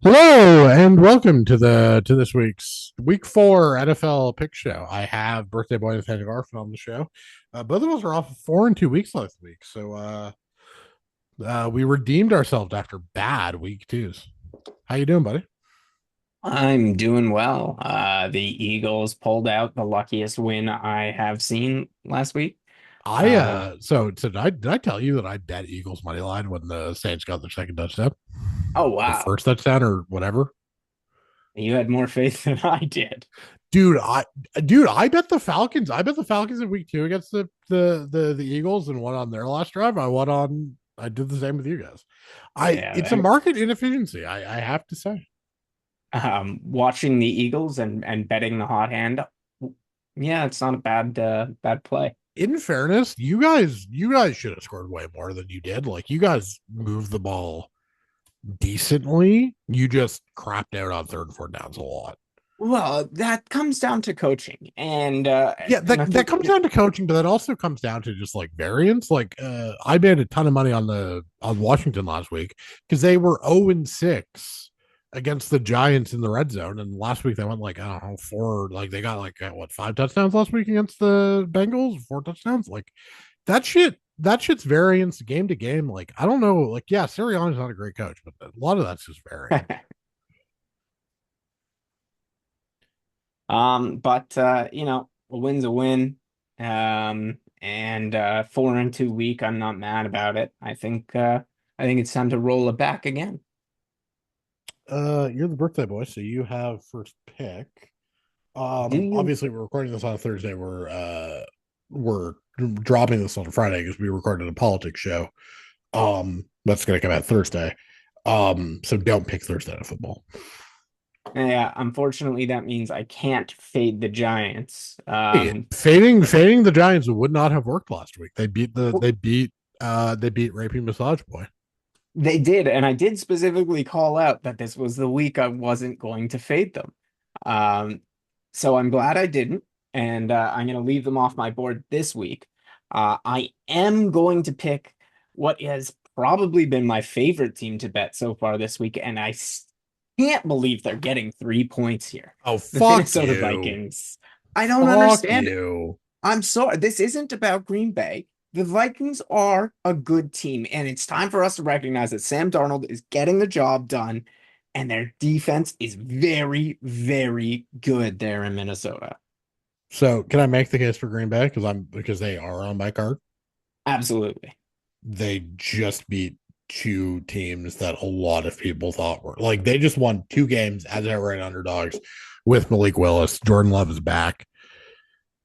Hello and welcome to this week's week 4 NFL pick show. I have birthday boy Nathaniel Arfin on the show. Both of us are off 4 and 2 weeks last week, so we redeemed ourselves after bad week twos. How you doing, buddy? I'm doing well. The Eagles pulled out the luckiest win I have seen last week. I Uh, so did I tell you that I bet Eagles money line when the Saints got their second touchdown oh or wow, first touchdown or whatever? you had more faith than I did. Dude, I bet the Falcons. I bet the Falcons in week 2 against the Eagles and won on their last drive. I did the same with you guys. It's a Yeah, market inefficiency, I have to say. watching the Eagles and betting the hot hand. Yeah, it's not a bad play. In fairness, you guys should have scored way more than you did. Like you guys moved the ball decently. You just crapped out on third and fourth downs a lot. Well, that comes down to coaching, and Yeah, and I that think comes down to coaching, but that also comes down to just like variance. Like I made a ton of money on Washington last week because they were 0-6 against the Giants in the red zone, and last week they went like I don't know four, like they got like what 5 touchdowns last week against the Bengals, 4 touchdowns. Like that shit's variance game to game. Like I don't know, like yeah, Sirianni's not a great coach, but a lot of that's just variance. but a win's a win. And 4 and 2 week, I'm not mad about it. I think it's time to roll it back again. You're the birthday boy, so you have first pick. Do you? Obviously, we're recording this on a Thursday. We're dropping this on a Friday because we recorded a politics show. That's gonna come out Thursday. So don't pick Thursday night football. Yeah, unfortunately, that means I can't fade the Giants. Hey, fading the Giants would not have worked last week. They beat Rapey Massage Boy. They did, and I did specifically call out that this was the week I wasn't going to fade them. Um, so I'm glad I didn't, and I'm going to leave them off my board this week. I am going to pick what has probably been my favorite team to bet so far this week, and can't believe they're getting 3 points here. Oh The fuck Minnesota you, Vikings. I don't fuck understand it. you. I'm sorry. This isn't about Green Bay. The Vikings are a good team, and it's time for us to recognize that Sam Darnold is getting the job done, and their defense is very, very good there in Minnesota. So can I make the case for Green Bay because they are on my card? Absolutely. They just beat two teams that a lot of people thought were like they just won 2 games as outright underdogs with Malik Willis. Jordan Love is back.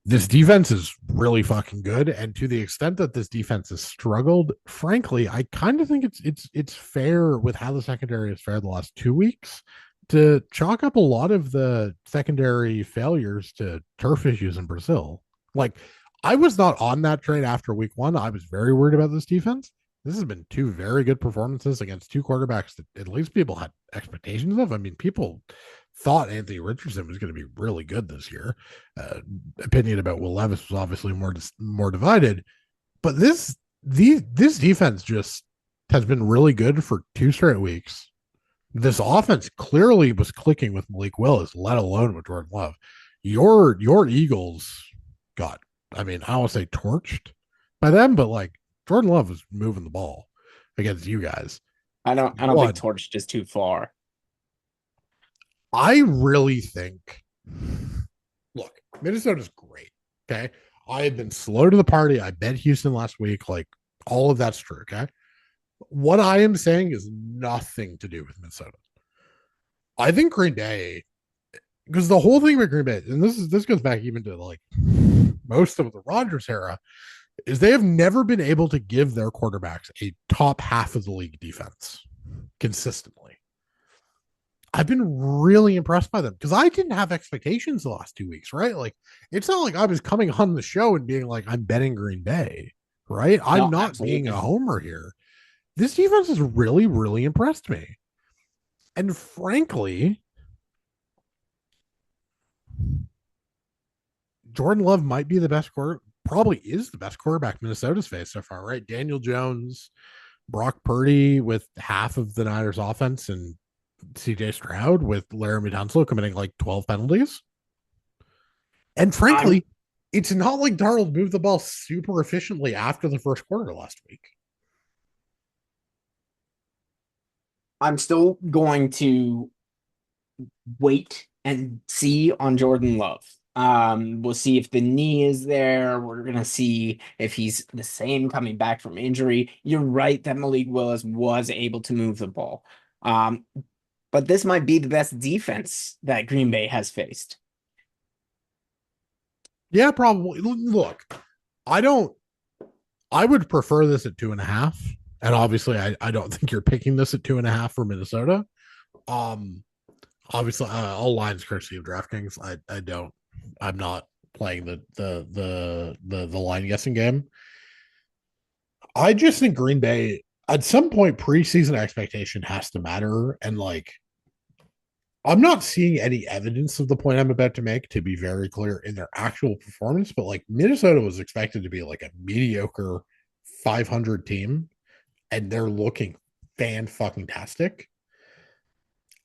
This defense is really fucking good, and to the extent that this defense has struggled, frankly, I kind of think it's fair with how the secondary has fared the last 2 weeks to chalk up a lot of the secondary failures to turf issues in Brazil. Like, I was not on that train after week 1. I was very worried about this defense. This has been 2 very good performances against 2 quarterbacks that at least people had expectations of. I mean, people thought Anthony Richardson was going to be really good this year. Opinion about Will Levis was obviously more divided, but this defense just has been really good for 2 straight weeks. This offense clearly was clicking with Malik Willis, let alone with Jordan Love. Your Eagles got, I mean, I don't want to say torched by them, but like Jordan Love was moving the ball against you guys. I You don't think won. torched is too far. I really think, look, Minnesota's great. Okay. I have been slow to the party. I bet Houston last week. Like, all of that's true. Okay. What I am saying is nothing to do with Minnesota. I think Green Bay, because the whole thing with Green Bay, and this goes back even to like most of the Rodgers era, is they have never been able to give their quarterbacks a top half of the league defense consistently. I've been really impressed by them because I didn't have expectations the last 2 weeks, right? Like, it's not like I was coming on the show and being like, I'm betting Green Bay, right? I'm No, not being a absolutely. homer here. This defense has really, really impressed me. And frankly, Jordan Love might be the best quarter, probably is the best quarterback Minnesota's faced so far, right? Daniel Jones Brock Purdy with half of the Niners offense and CJ Stroud with Laramie Tunsil committing like 12 penalties. And I'm frankly, it's not like Darnold moved the ball super efficiently after the first quarter last week. I'm still going to wait and see on Jordan Love. We'll see if the knee is there. We're gonna see if he's the same coming back from injury. You're right that Malik Willis was able to move the ball. Um, but this might be the best defense that Green Bay has faced. Yeah, probably. Look, I don't, I would prefer this at 2.5. And obviously, I don't think you're picking this at 2.5 for Minnesota. Um, Obviously, all lines courtesy of DraftKings. I don't, I'm not playing the line guessing game. I just think Green Bay at some point preseason expectation has to matter, and like I'm not seeing any evidence of the point I'm about to make, to be very clear, in their actual performance. But like Minnesota was expected to be like a mediocre 500 team, and they're looking fan fucking tastic.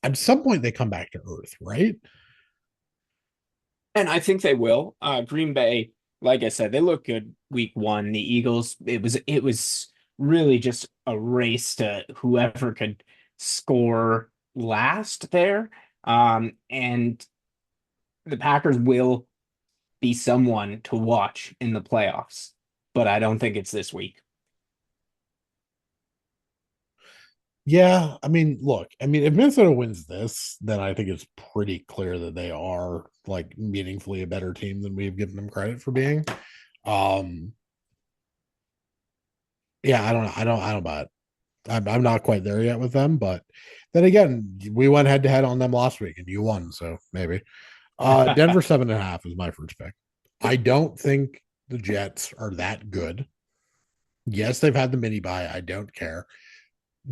At some point, they come back to earth, right? And I think they will. Green Bay, like I said, they look good week one. The Eagles, it was really just a race to whoever could score last there. And the Packers will be someone to watch in the playoffs, but I don't think it's this week. Yeah, I mean, look, I mean, if Minnesota wins this, then I think it's pretty clear that they are like meaningfully a better team than we've given them credit for being. Um, yeah, I don't buy it. I'm not quite there yet with them, but then again, we went head to head on them last week and you won, so maybe. Denver 7.5 is my first pick. I don't think the Jets are that good. Yes, they've had the mini buy. I don't care.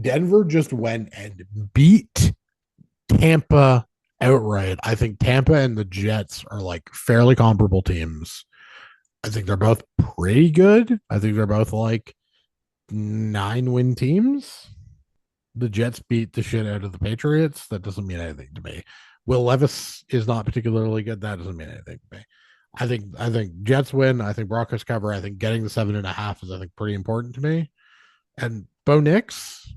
Denver just went and beat Tampa outright. I think Tampa and the Jets are like fairly comparable teams. I think they're both pretty good. I think they're both like 9-win teams. The Jets beat the shit out of the Patriots. That doesn't mean anything to me. Will Levis is not particularly good. That doesn't mean anything to me. I think Jets win. I think Broncos cover. I think getting the 7.5 is I think pretty important to me. And Bo Nix,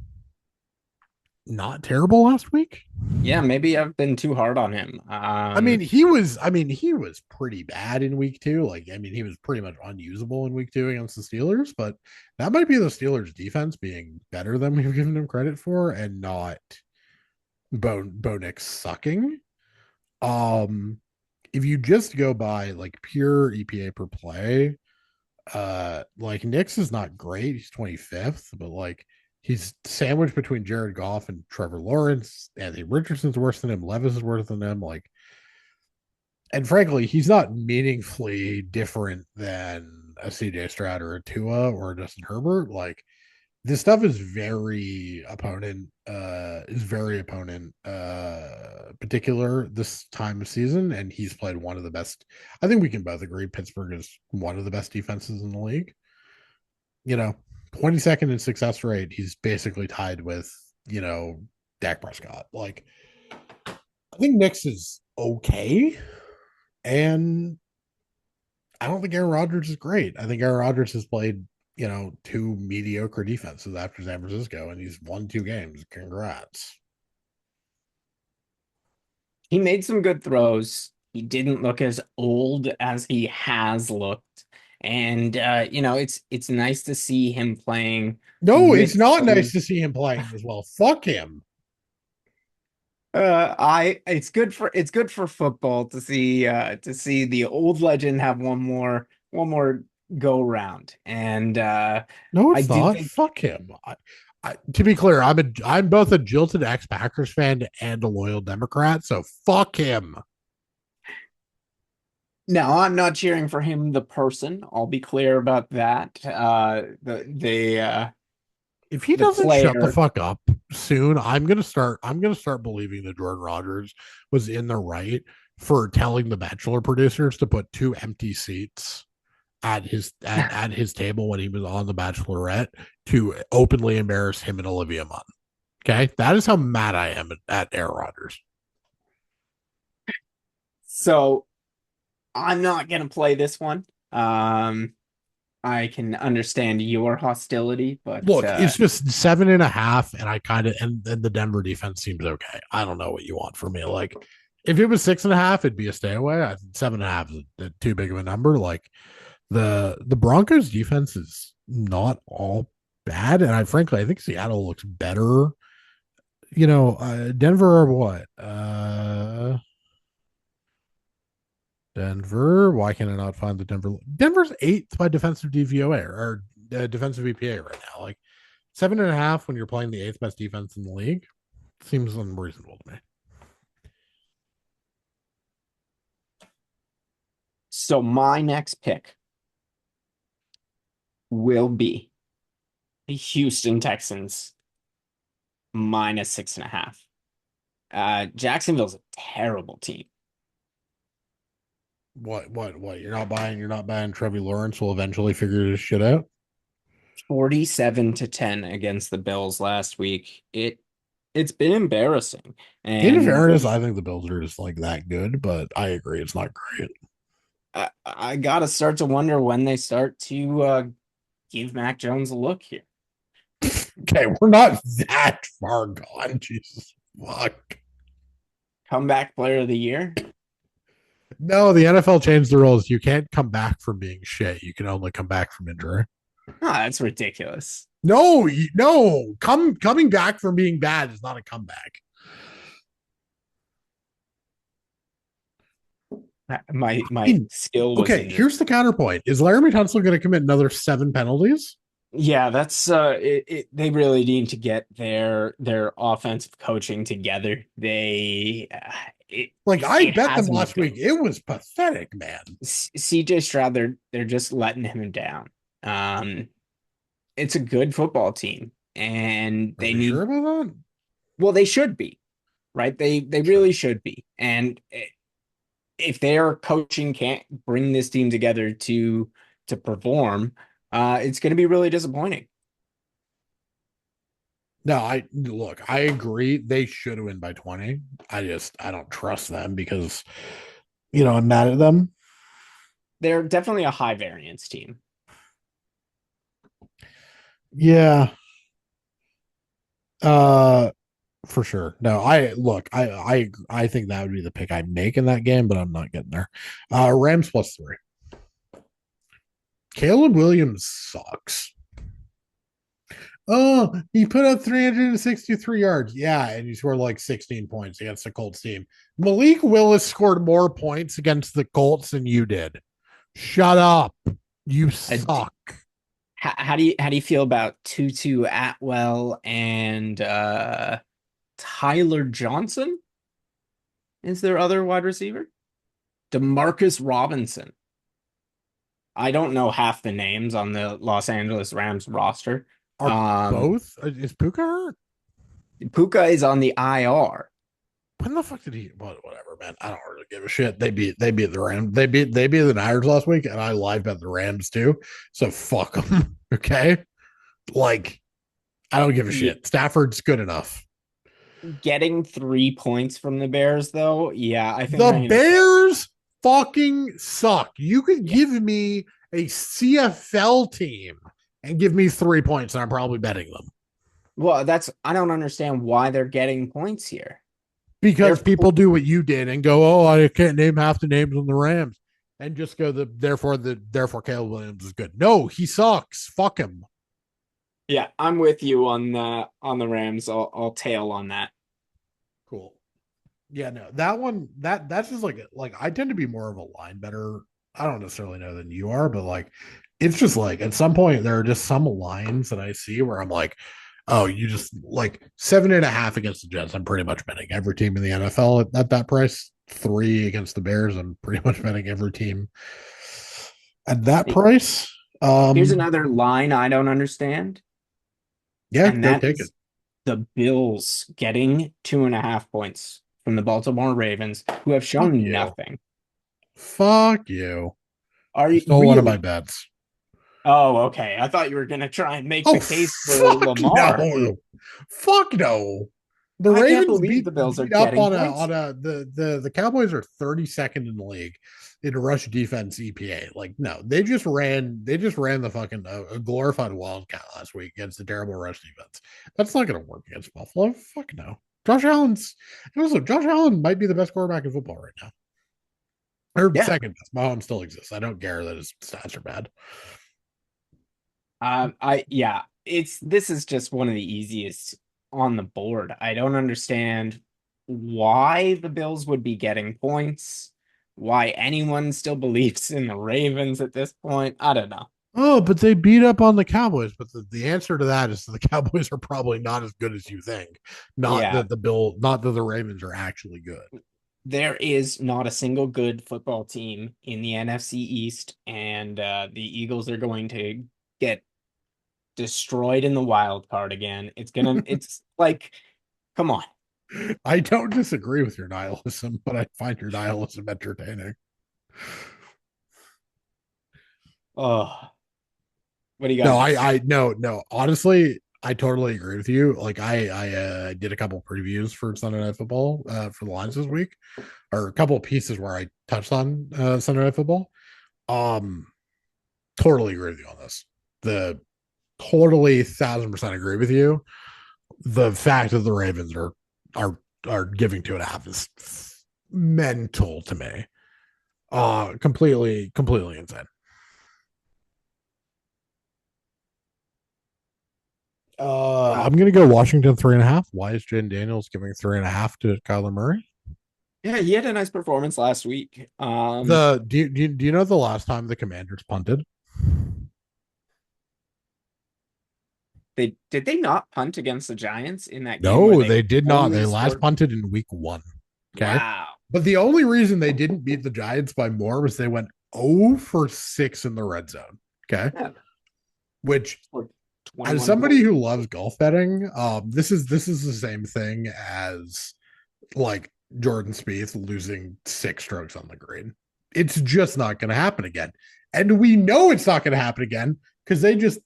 not terrible last week. Yeah, maybe I've been too hard on him. I mean, he was pretty bad in week two. Like, I mean, he was pretty much unusable in week two against the Steelers, but that might be the Steelers defense being better than we've given him credit for and not Bo Nix sucking. Um, if you just go by like pure EPA per play, like Nix is not great. He's 25th, but like he's sandwiched between Jared Goff and Trevor Lawrence. Anthony Richardson's worse than him. Levis is worse than him. Like, and frankly, he's not meaningfully different than a CJ Stroud or a Tua or a Justin Herbert. Like, this stuff is very opponent particular this time of season, and he's played one of the best. I think we can both agree Pittsburgh is one of the best defenses in the league. 22nd in success rate, he's basically tied with Dak Prescott. Like, I think Knicks is okay, and I don't think Aaron Rodgers is great. I think Aaron Rodgers has played two mediocre defenses after San Francisco, and he's won 2 games. Congrats. He made some good throws. He didn't look as old as he has looked. And it's nice to see him playing No, it's with not nice some to see him playing as well. Fuck him. I it's good for football to see the old legend have one more go round. And No, I it's do not. think Fuck him. To be clear, I'm both a jilted ex Packers fan and a loyal Democrat. So fuck him. now I'm not cheering for him the person. I'll be clear about that. If he The doesn't shut the player. fuck up soon, I'm gonna start believing that Jordan Rodgers was in the right for telling the Bachelor producers to put 2 empty seats at his table when he was on The Bachelorette to openly embarrass him and Olivia Munn. Okay, that is how mad I am at Aaron Rodgers. So I'm not gonna play this one. I can understand your hostility, but Look, it's just 7.5, and I kind of and the Denver defense seems okay. I don't know what you want from me. Like, if it was 6.5, it'd be a stay away. I think 7.5 is too big of a number. Like the Broncos defense is not all bad, and I think Seattle looks better. Denver or what? Denver. Why can I not find the Denver? Denver's eighth by defensive DVOA or defensive EPA right now. Like 7.5 when you're playing the eighth best defense in the league seems unreasonable to me. so my next pick will be the Houston Texans -6.5. Jacksonville's a terrible team. What? You're not buying Trevor Lawrence will eventually figure this shit out. 47-10 against the Bills last week. It's been embarrassing. In And fairness, I think the Bills are just like that good, but I agree it's not great. I gotta start to wonder when they start to give Mac Jones a look here. Okay, we're not that far gone. Jesus fuck. Comeback player of the year. No, the NFL changed the rules. You can't come back from being shit. You can only come back from injury. Oh, that's ridiculous. No, no. Coming back from being bad is not a comeback. My skill was okay. injured. Here's the counterpoint: Is Laramie Tunsil going to commit another 7 penalties? Yeah, that's they really need to get their offensive coaching together. I It bet them hasn't last been week. It was pathetic, man. CJ Stroud, they're just letting him down. It's a good football team, and Are they we sure need. about that? Well, they should be, right? They Sure. really should be. And if their coaching can't bring this team together to perform, it's going to be really disappointing. No, I agree. They should win by 20. I don't trust them because I'm mad at them. They're definitely a high variance team. Yeah. Uh for sure. No, I think that would be the pick I'd make in that game, but I'm not getting there. Rams +3. Caleb Williams sucks. Oh, he put up 363 yards. Yeah, and he scored like 16 points against the Colts team. Malik Willis scored more points against the Colts than you did. Shut up. You suck. How do you feel about Tutu Atwell and Tyler Johnson? Is there other wide receiver? Demarcus Robinson. I don't know half the names on the Los Angeles Rams roster. Are both? Is Puka hurt? Puka is on the IR. When the fuck did he? Whatever, man. I don't really give a shit. They beat the Rams. They beat the Niners last week, and I live bet the Rams too. So fuck them. Okay, like I don't give a shit. Stafford's good enough. Getting 3 points from the Bears, though, yeah, I think The Bears fucking suck. You could give me a CFL team and give me 3 points, and I'm probably betting them. Well, I don't understand why they're getting points here. Because people do what you did and go, oh, I can't name half the names on the Rams, and just go therefore Caleb Williams is good. No, he sucks. Fuck him. Yeah, I'm with you on the Rams. I'll tail on that. Cool. Yeah, no, that one that's just like I tend to be more of a line better. I don't necessarily know than you are, but like it's just like at some point there are just some lines that I see where I'm like, oh, you just like 7.5 against the Jets. I'm pretty much betting every team in the NFL at that price. 3 against the Bears. I'm pretty much betting every team at that price. Here's another line I don't understand. Yeah, and go that take it. is the Bills getting 2.5 points from the Baltimore Ravens, who have shown nothing. Fuck you. Are You you stole one of my really? bets. Oh, okay. I thought you were gonna try and make Oh the case for fuck Lamar. no. Fuck no. The I can't Ravens believe the Bills are beat up getting on points. the Cowboys are 32nd in the league in rush defense EPA. Like no, they just ran the fucking a glorified wildcat last week against the terrible rush defense. That's not going to work against Buffalo. Fuck no. Josh Allen might be the best quarterback in football right now. Or Yeah. second best. Mahomes still exists. I don't care that his stats are bad. Yeah, this is just one of the easiest on the board. I don't understand why the Bills would be getting points, why anyone still believes in the Ravens at this point. I don't know. Oh, but they beat up on the Cowboys. But the answer to that is the Cowboys are probably not as good as you think. Yeah, Not that the Ravens are actually good. there is not a single good football team in the NFC East, and the Eagles are going to get destroyed in the wild card again. It's like, come on. I don't disagree with your nihilism, but I find your nihilism entertaining. Oh, what do you got No, next? no. Honestly, I totally agree with you. Like I did a couple previews for Sunday Night Football for the lines this week, or a couple of pieces where I touched on Sunday Night Football. Um, totally agree with you on this. The totally 1,000% agree with you. The fact that the Ravens are are giving 2.5 is mental to me. Completely insane. Uh, I'm gonna go Washington 3.5. Why is Jaden Daniels giving 3.5 to Kyler Murray? yeah, he had a nice performance last week. Do you know the last time the Commanders punted? They did they not punt against the Giants in that game where No, they they did not. only They last scored? punted in week 1. Okay. Wow. But the only reason they didn't beat the Giants by more was they went 0 for 6 in the red zone. Okay. Yeah, Which, scored as 21 somebody points. who loves golf betting, this is the same thing as like Jordan Spieth losing 6 strokes on the green. It's just not going to happen again. And we know it's not going to happen again because they just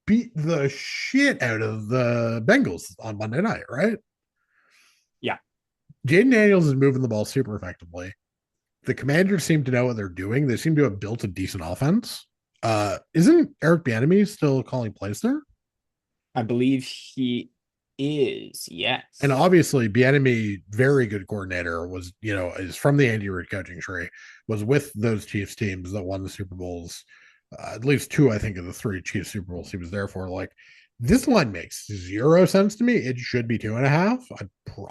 beat the shit out of the Bengals on Monday night, right? Yeah. Jaden Daniels is moving the ball super effectively. The Commanders seem to know what they're doing. They seem to have built a decent offense. Isn't Eric Bieniemy still calling plays there? I believe he is. And Yes. obviously, Bieniemy, very good coordinator, was is from the Andy Reid coaching tree, was with those Chiefs teams that won the Super Bowls, at least 2, I think, of the 3 Chiefs Super Bowls he was there for. Like this line makes 0 sense to me. It should be 2.5.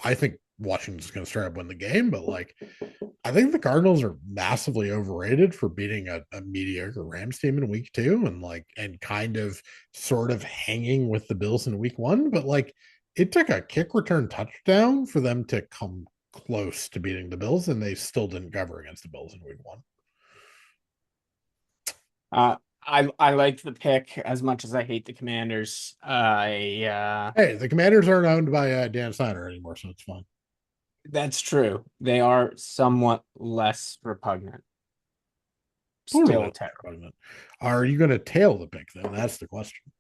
I think Washington's going to straight up win the game, but like I think the Cardinals are massively overrated for beating a mediocre Rams team in week 2 and kind of sort of hanging with the Bills in week 1. But like it took a kick return touchdown for them to come close to beating the Bills, and they still didn't cover against the Bills in week 1. Uh, I like the pick as much as I hate the Commanders. I Hey, the Commanders aren't owned by Dan Snyder anymore, so it's fine. That's true. They are somewhat less repugnant. Totally Still terrible. repugnant. Are you going to tail the pick then? That's the question.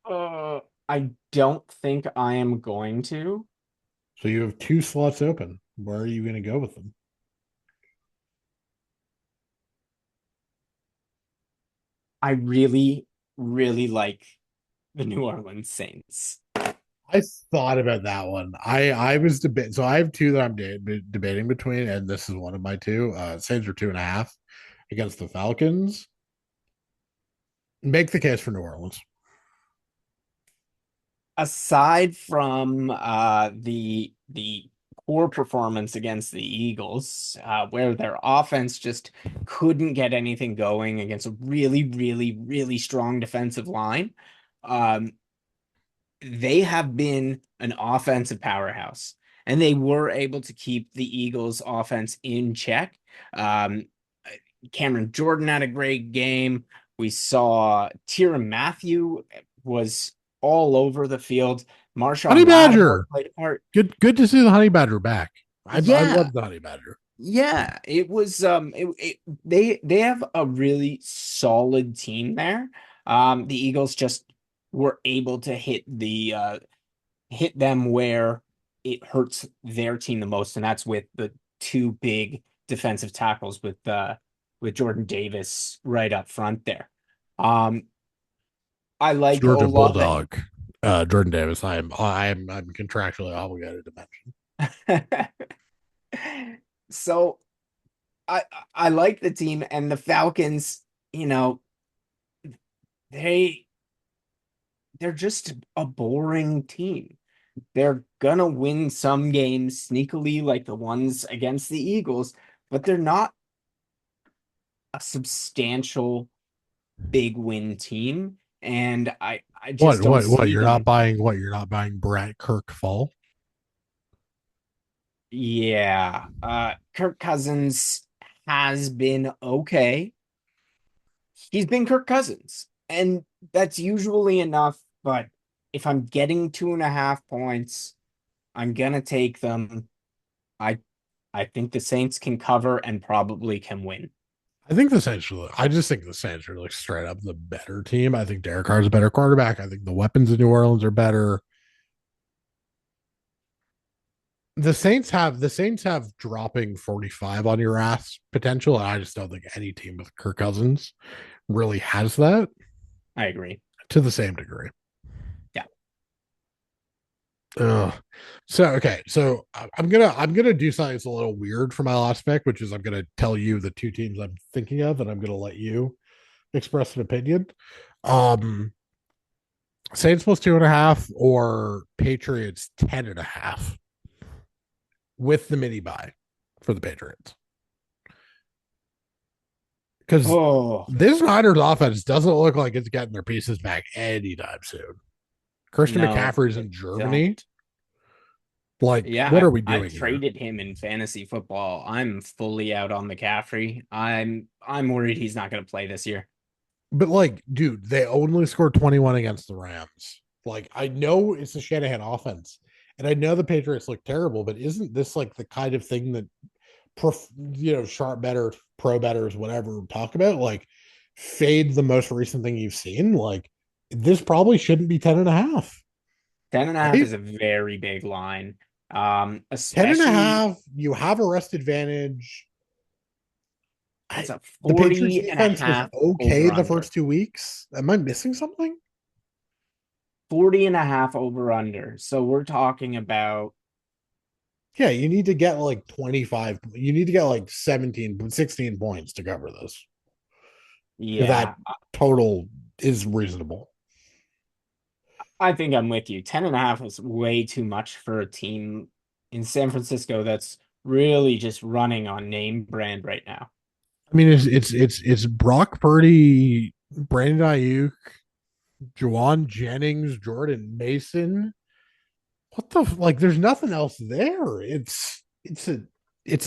I don't think I am going to. So you have 2 slots open. Where are you going to go with them? I really, really like the New Orleans Saints. I thought about that one. I was debating. So I have 2 that I'm debating between, and this is one of my 2. Saints are 2.5 against the Falcons. Make the case for New Orleans. Aside from the poor performance against the Eagles, where their offense just couldn't get anything going against a really, really, really strong defensive line, um, they have been an offensive powerhouse, and they were able to keep the Eagles' offense in check. Um, Cameron Jordan had a great game. We saw Tyrann Mathieu was all over the field. Honey Marshawn Lattimore Badger. played a part. Good to see the Honey Badger back. I Yeah, love the Honey Badger. Yeah, it was they have a really solid team there. The Eagles just were able to hit them where it hurts their team the most, and that's with the two big defensive tackles with Jordan Davis right up front there. Um, I like Georgia Olave. Bulldog, Jordan Davis. I'm contractually obligated to mention. So I I like the team and the Falcons, you know, they they're just a boring team. They're gonna win some games sneakily like the ones against the Eagles, but they're not a substantial big win team. And I What just don't what what? see You're not them. buying what? You're not buying Brett Kirk Fall? Yeah. Kirk Cousins has been okay. He's been Kirk Cousins, and that's usually enough. But if I'm getting 2.5 points, I'm gonna take them. I I think the Saints can cover and probably can win. I just think the Saints are like straight up the better team. I think Derek Carr's a better quarterback. I think the weapons in New Orleans are better. The Saints have dropping 45 on your ass potential, and I just don't think any team with Kirk Cousins really has that I agree. to the same degree. Yeah. Ugh. So I'm gonna do something that's a little weird for my last pick, which is I'm gonna tell you the two teams I'm thinking of, and I'm gonna let you express an opinion. Um, Saints plus 2.5 or Patriots 10.5 with the mini buy for the Patriots. Because Oh, this Niners offense doesn't look like it's getting their pieces back anytime soon. Christian no, McCaffrey's in they don't. Germany. Like, Yeah, what are we I've doing here? traded him in fantasy football. I'm fully out on McCaffrey. I'm worried he's not going to play this year. But like, dude, they only scored 21 against the Rams. Like, I know it's a Shanahan offense, and I know the Patriots look terrible, but isn't this like the kind of thing that sharp better pro betters, whatever, talk about? Like, fade the most recent thing you've seen. Like, this probably shouldn't be 10.5, 10.5 right? is a very big line. 10 and a Especially half, you have a rest advantage. that's a The Patriots 40 and a defense was half okay over the under. first 2 weeks. Am I missing something? 40 and a half over under. So we're talking about, Yeah, you need to get like 25. You need to get like 17, 16 points to cover this. If that yeah, total is reasonable. I think I'm with you. 10.5 is way too much for a team in San Francisco that's really just running on name brand right now. I mean, it's Brock Purdy, Brandon Ayuk, Juwan Jennings, Jordan Mason. What the like? There's nothing else there. It's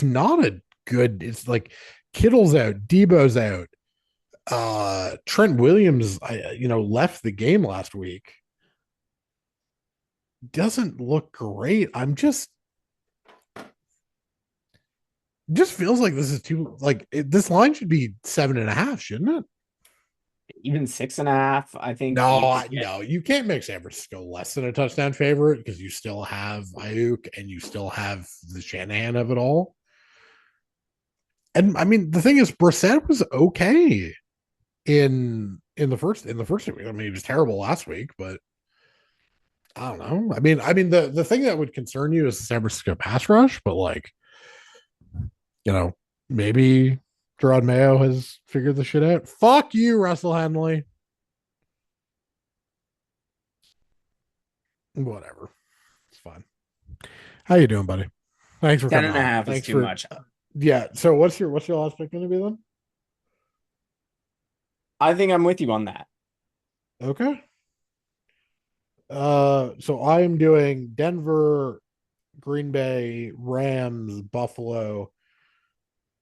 not a good. It's like Kittle's out, Debo's out. Trent Williams, left the game last week. Doesn't look great. Just feels like this is too this line should be 7.5, shouldn't it? Even 6.5, I think you No, could get. no, you can't make San Francisco less than a touchdown favorite because you still have Ayuk and you still have the Shanahan of it all. And I mean, the thing is, Brissett was okay in the first week. I mean, he was terrible last week, but I don't know. I mean, the thing that would concern you is the San Francisco pass rush, but like, you know, maybe Gerard Mayo has figured the shit out. Fuck you, Russell Henley. Whatever. It's fine. How you doing, buddy? Thanks for ten coming and a on. half is Thanks too for much. yeah. So what's your last pick gonna be then? I think I'm with you on that. Okay. So I am doing Denver, Green Bay, Rams, Buffalo,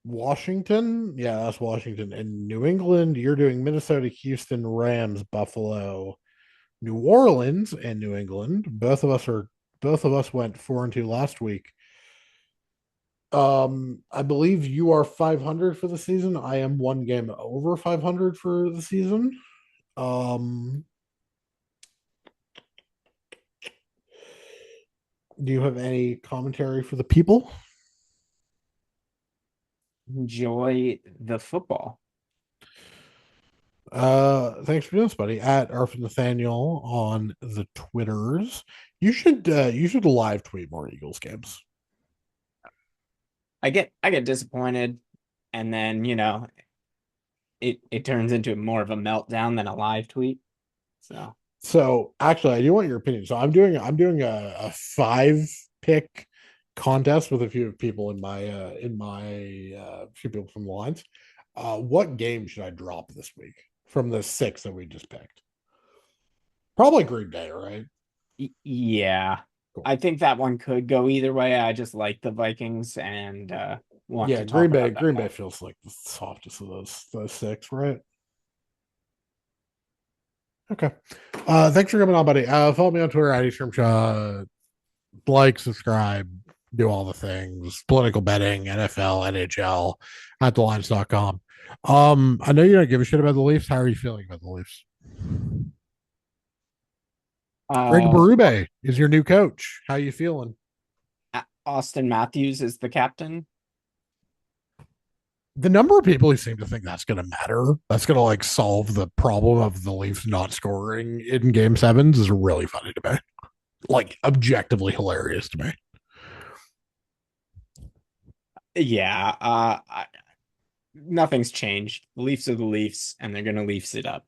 Washington. Yeah, that's Washington and New England. You're doing Minnesota, Houston, Rams, Buffalo, New Orleans, and New England. Both of us went 4-2 last week. I believe you are 500 for the season. I am one game over 500 for the season. Um, do you have any commentary for the people? Enjoy the football. Thanks for doing this, buddy. At Arfin Nathaniel on the Twitters. You should live tweet more Eagles games. I get disappointed, and then it turns into more of a meltdown than a live tweet. So So actually, I do want your opinion. So I'm doing a five pick contest with a few people in my few people from the lines. What game should I drop this week from the six that we just picked? Probably Green Bay, right? yeah, Cool. I think that one could go either way. I just like the Vikings and want Yeah, to talk Green Bay. about that Green Bay more. feels like the softest of those six, right? Okay. Thanks for coming on, buddy. Follow me on Twitter at Eastern. Like, subscribe, do all the things, political betting, NFL, NHL at thelines.com. I know you don't give a shit about the Leafs. How are you feeling about the Leafs? Greg Uh, Berube is your new coach. How you feeling? Austin Matthews is the captain. The number of people who seem to think that's going to matter, that's going to like solve the problem of the Leafs not scoring in game sevens is really funny to me. Like objectively hilarious to me. Yeah, nothing's changed. The Leafs are the Leafs, and they're gonna Leafs it up.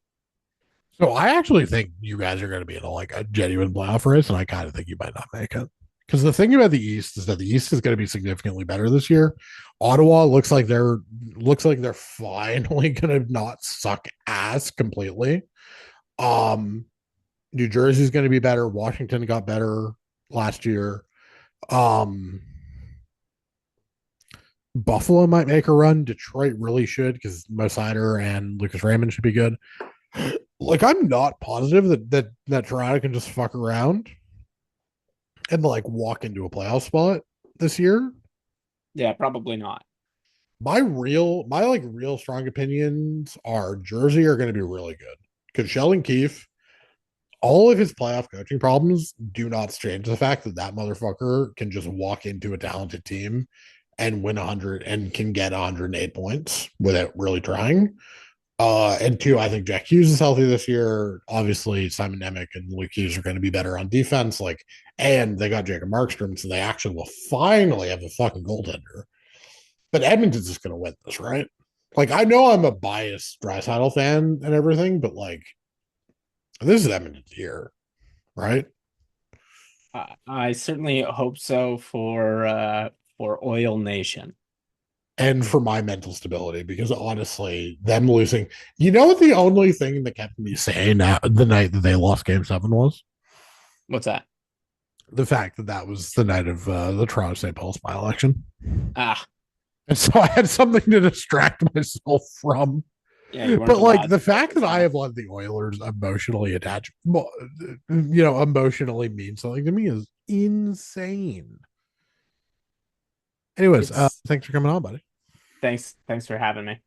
So I actually think you guys are going to be in like a genuine playoff race, and I kind of think you might not make it. Because the thing about the East is that the East is going to be significantly better this year. Ottawa looks like they're finally going to not suck ass completely. Um, New Jersey's going to be better. Washington got better last year. Um, Buffalo might make a run. Detroit really should because Mo Sider and Lucas Raymond should be good. Like I'm not positive that Toronto can just fuck around and like walk into a playoff spot this year. Yeah, probably not. My real strong opinions are Jersey are going to be really good because Sheldon Keefe, all of his playoff coaching problems do not change the fact that that motherfucker can just walk into a talented team and win 100 and can get 108 points without really trying. And two, I think Jack Hughes is healthy this year. Obviously, Simon Nemec and Luke Hughes are going to be better on defense. And they got Jacob Markstrom, so they actually will finally have a fucking goaltender. But Edmonton's just going to win this, right? Like, I know I'm a biased Draisaitl fan and everything, but like, this is Edmonton's year, right? I certainly hope so for Oil Nation. And for my mental stability, because honestly, them losing, you know what the only thing that kept me sane the night that they lost game seven was? What's that? The fact that that was the night of the Toronto St. Paul's by election. Ah, And so I had something to distract myself from. yeah, you weren't But like allowed the to fact focus that I on it. have let the Oilers emotionally attach, emotionally mean something to me is insane. Anyways, It's thanks for coming on, buddy. thanks for having me.